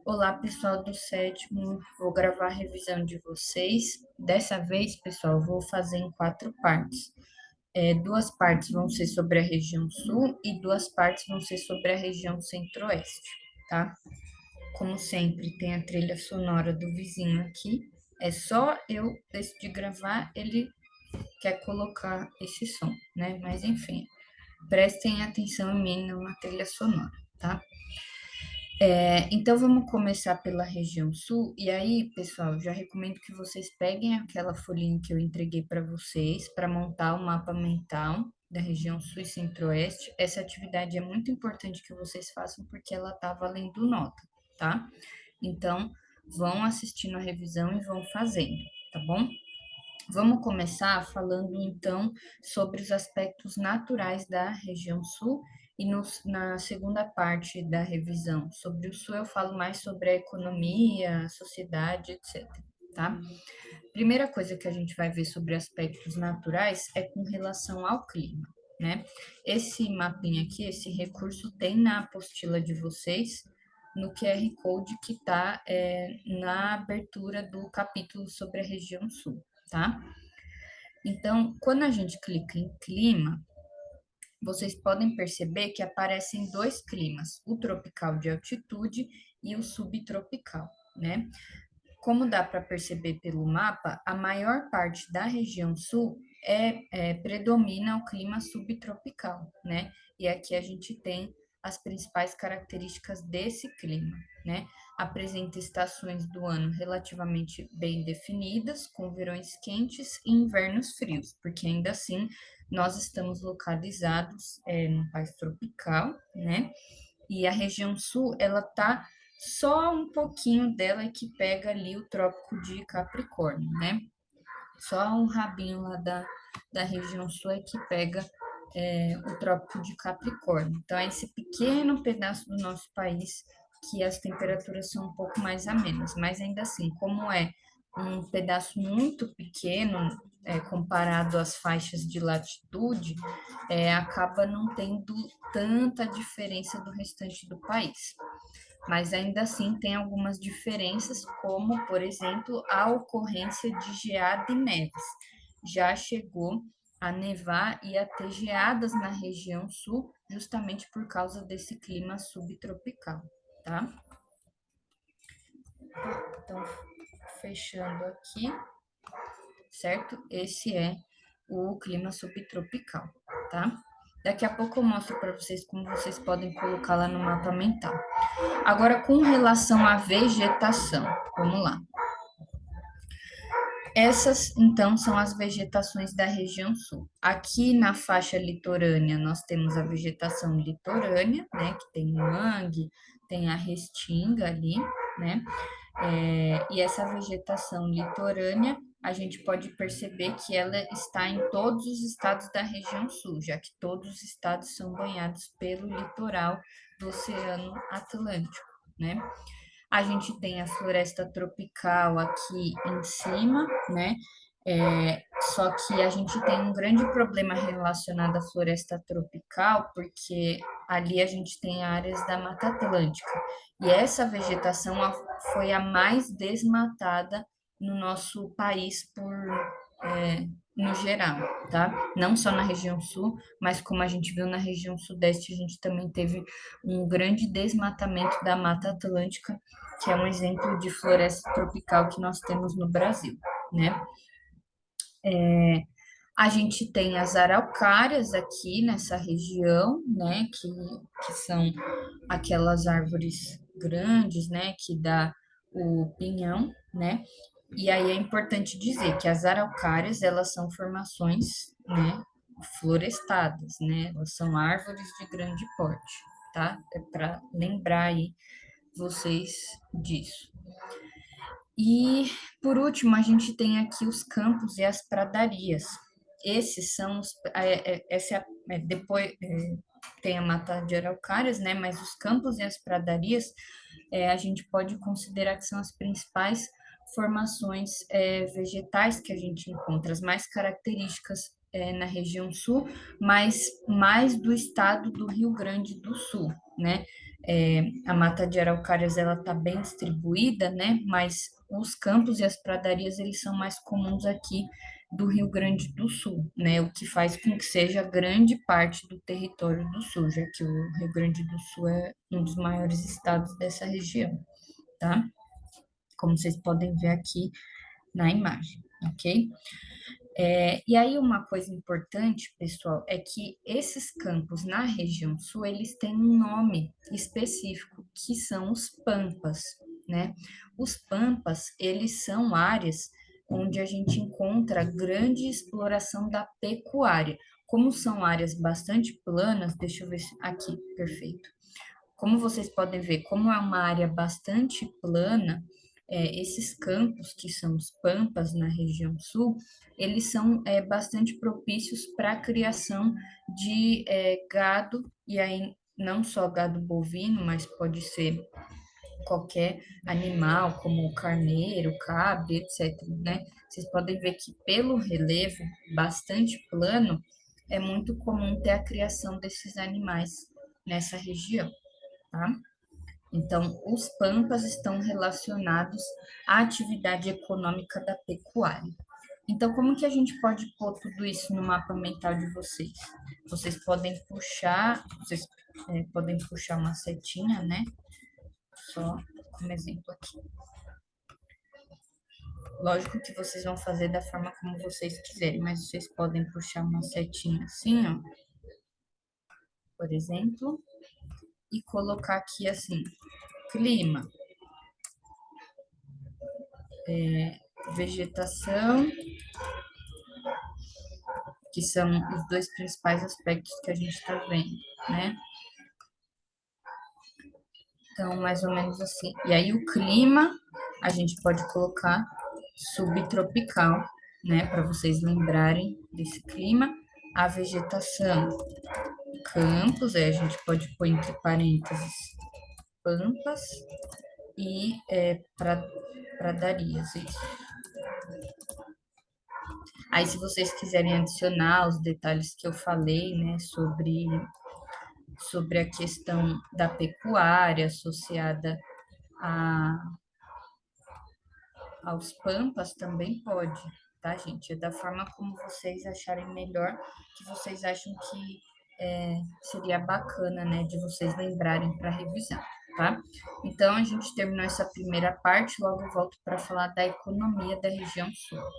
Olá, pessoal do sétimo. Vou gravar a revisão de vocês. Dessa vez, pessoal, vou fazer em quatro partes. Duas partes vão ser sobre a região sul e duas partes vão ser sobre a região centro-oeste, tá? Como sempre, tem a trilha sonora do vizinho aqui. É só eu decidir gravar, ele quer colocar esse som, né? Mas enfim, prestem atenção em mim numa trilha sonora, tá? Então vamos começar pela região sul, e aí, pessoal, já recomendo que vocês peguem aquela folhinha que eu entreguei para vocês para montar o mapa mental da região sul e centro-oeste. Essa atividade é muito importante que vocês façam porque ela tá valendo nota, tá? Então, vão assistindo a revisão e vão fazendo, tá bom? Vamos começar falando então sobre os aspectos naturais da região sul e na segunda parte da revisão sobre o sul eu falo mais sobre a economia, a sociedade, etc. Tá? Primeira coisa que a gente vai ver sobre aspectos naturais é com relação ao clima, né? Esse mapinha aqui, esse recurso tem na apostila de vocês no QR Code que está na abertura do capítulo sobre a região sul, tá? Então, quando a gente clica em clima, vocês podem perceber que aparecem dois climas, o tropical de altitude e o subtropical, né? Como dá para perceber pelo mapa, a maior parte da região sul predomina o clima subtropical, né? E aqui a gente tem as principais características desse clima, né? Apresenta estações do ano relativamente bem definidas, com verões quentes e invernos frios, porque ainda assim nós estamos localizados no país tropical, né? E a região sul, ela tá só um pouquinho dela que pega ali o Trópico de Capricórnio, né? Só um rabinho lá da região sul é que pega o Trópico de Capricórnio. Então, é esse pequeno pedaço do nosso país que as temperaturas são um pouco mais amenas, mas ainda assim, como é um pedaço muito pequeno, comparado às faixas de latitude, acaba não tendo tanta diferença do restante do país. Mas ainda assim tem algumas diferenças, como, por exemplo, a ocorrência de geada e neves. Já chegou a nevar e a ter geadas na região sul, justamente por causa desse clima subtropical, tá? Então, fechando aqui, certo? Esse é o clima subtropical, tá? Daqui a pouco eu mostro para vocês como vocês podem colocar lá no mapa mental. Agora, com relação à vegetação, vamos lá. Essas, então, são as vegetações da região sul. Aqui na faixa litorânea, nós temos a vegetação litorânea, né, que tem mangue, tem a restinga ali, né, e essa vegetação litorânea, a gente pode perceber que ela está em todos os estados da região sul, já que todos os estados são banhados pelo litoral do Oceano Atlântico, né? A gente tem a floresta tropical aqui em cima, né? Só que a gente tem um grande problema relacionado à floresta tropical, porque ali a gente tem áreas da Mata Atlântica. E essa vegetação foi a mais desmatada no nosso país no geral, tá? Não só na região sul, mas como a gente viu na região sudeste, a gente também teve um grande desmatamento da Mata Atlântica, que é um exemplo de floresta tropical que nós temos no Brasil, né? A gente tem as araucárias aqui nessa região, né, que são aquelas árvores grandes, né, que dá o pinhão, né? E aí é importante dizer que as araucárias, elas são formações, né, florestadas, né? Elas são árvores de grande porte, tá? É para lembrar aí vocês disso. E, por último, a gente tem aqui os campos e as pradarias. Esses são os. Depois tem a mata de araucárias, né? Mas os campos e as pradarias a gente pode considerar que são as principais formações vegetais que a gente encontra, as mais características na região sul, mas mais do estado do Rio Grande do Sul, né? A mata de araucárias ela está bem distribuída, né? Mas os campos e as pradarias eles são mais comuns aqui do Rio Grande do Sul, né? O que faz com que seja grande parte do território do Sul, já que o Rio Grande do Sul é um dos maiores estados dessa região, tá? Como vocês podem ver aqui na imagem, ok? E aí uma coisa importante, pessoal, é que esses campos na região sul, eles têm um nome específico, que são os pampas, né? Os pampas, eles são áreas onde a gente encontra grande exploração da pecuária. Como são áreas bastante planas, deixa eu ver aqui, perfeito. Como vocês podem ver, como é uma área bastante plana, esses campos, que são os pampas na região sul, eles são bastante propícios para a criação de gado, e aí não só gado bovino, mas pode ser qualquer animal, como carneiro, cabra, etc, né? Vocês podem ver que pelo relevo bastante plano, é muito comum ter a criação desses animais nessa região, tá? Então, os pampas estão relacionados à atividade econômica da pecuária. Então, como que a gente pode pôr tudo isso no mapa mental de vocês? Vocês podem puxar uma setinha, né? Só como exemplo aqui. Lógico que vocês vão fazer da forma como vocês quiserem, mas vocês podem puxar uma setinha assim, ó, por exemplo, e colocar aqui assim, clima, vegetação, que são os dois principais aspectos que a gente está vendo, né? Então, mais ou menos assim. E aí, o clima, a gente pode colocar subtropical, né? Para vocês lembrarem desse clima. A vegetação, campos, aí a gente pode pôr entre parênteses pampas e pradarias, isso. Aí, se vocês quiserem adicionar os detalhes que eu falei, né, sobre a questão da pecuária associada a, aos pampas, também pode, tá, gente? É da forma como vocês acharem melhor, que vocês acham que seria bacana, né, de vocês lembrarem para revisar, tá? Então, a gente terminou essa primeira parte, logo eu volto para falar da economia da região sul.